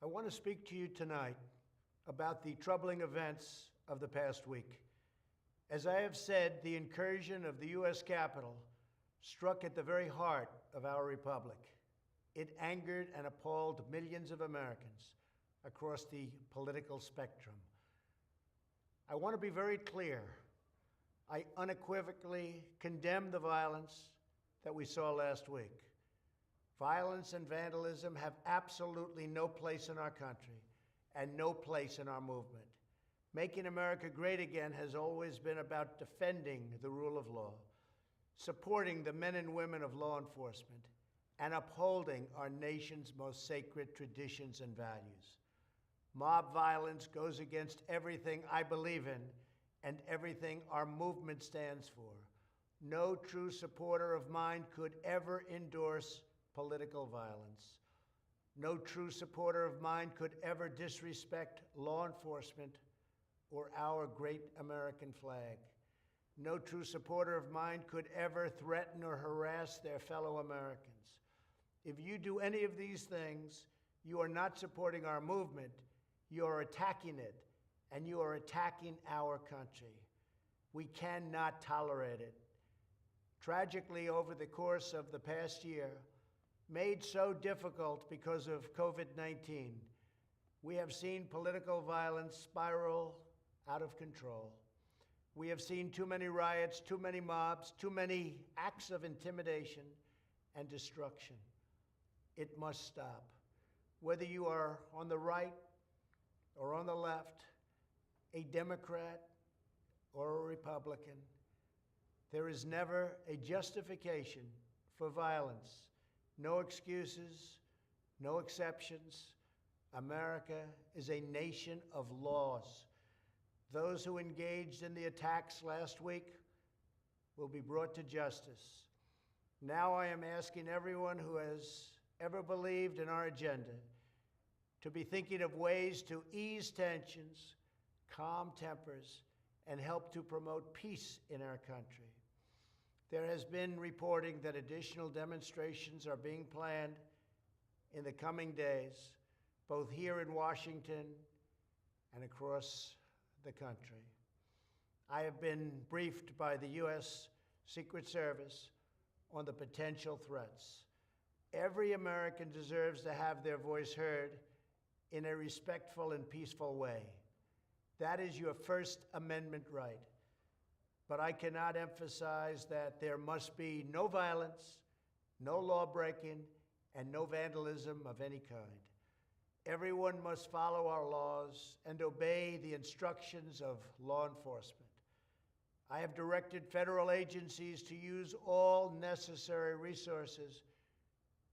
I want to speak to you tonight about the troubling events of the past week. As I have said, the incursion of the U.S. Capitol struck at the very heart of our republic. It angered and appalled millions of Americans across the political spectrum. I want to be very clear. I unequivocally condemn the violence that we saw last week. Violence and vandalism have absolutely no place in our country and no place in our movement. Making America great again has always been about defending the rule of law, supporting the men and women of law enforcement, and upholding our nation's most sacred traditions and values. Mob violence goes against everything I believe in and everything our movement stands for. No true supporter of mine could ever endorse political violence. No true supporter of mine could ever disrespect law enforcement or our great American flag. No true supporter of mine could ever threaten or harass their fellow Americans. If you do any of these things, you are not supporting our movement, you are attacking it, and you are attacking our country. We cannot tolerate it. Tragically, over the course of the past year, made so difficult because of COVID-19, we have seen political violence spiral out of control. We have seen too many riots, too many mobs, too many acts of intimidation and destruction. It must stop. Whether you are on the right or on the left, a Democrat or a Republican, there is never a justification for violence. No excuses, no exceptions. America is a nation of laws. Those who engaged in the attacks last week will be brought to justice. Now I am asking everyone who has ever believed in our agenda to be thinking of ways to ease tensions, calm tempers, and help to promote peace in our country. There has been reporting that additional demonstrations are being planned in the coming days, both here in Washington and across the country. I have been briefed by the U.S. Secret Service on the potential threats. Every American deserves to have their voice heard in a respectful and peaceful way. That is your First Amendment right. But I cannot emphasize that there must be no violence, no law-breaking, and no vandalism of any kind. Everyone must follow our laws and obey the instructions of law enforcement. I have directed federal agencies to use all necessary resources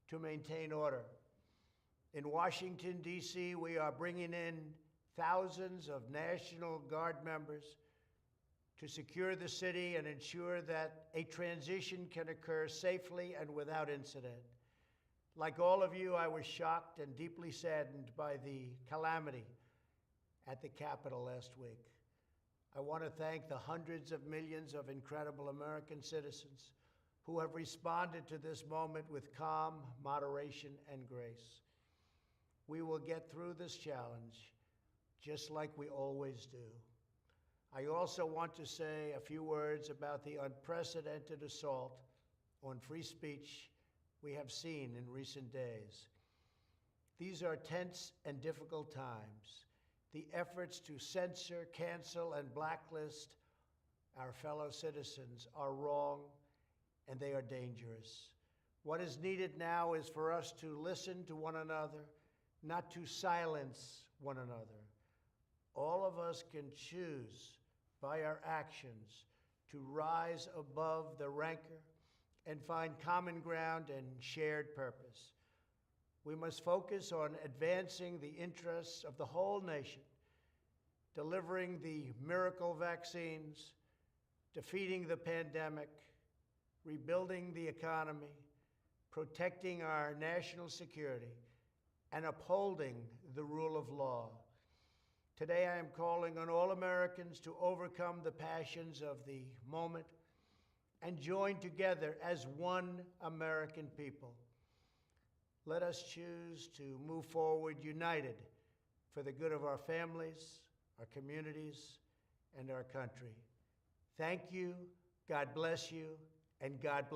to maintain order. In Washington, D.C., we are bringing in thousands of National Guard members to secure the city and ensure that a transition can occur safely and without incident. Like all of you, I was shocked and deeply saddened by the calamity at the Capitol last week. I want to thank the hundreds of millions of incredible American citizens who have responded to this moment with calm, moderation, and grace. We will get through this challenge just like we always do. I also want to say a few words about the unprecedented assault on free speech we have seen in recent days. These are tense and difficult times. The efforts to censor, cancel, and blacklist our fellow citizens are wrong, and they are dangerous. What is needed now is for us to listen to one another, not to silence one another. All of us can choose by our actions to rise above the rancor and find common ground and shared purpose. We must focus on advancing the interests of the whole nation, delivering the miracle vaccines, defeating the pandemic, rebuilding the economy, protecting our national security, and upholding the rule of law. Today, I am calling on all Americans to overcome the passions of the moment and join together as one American people. Let us choose to move forward united for the good of our families, our communities, and our country. Thank you, God bless you, and God bless.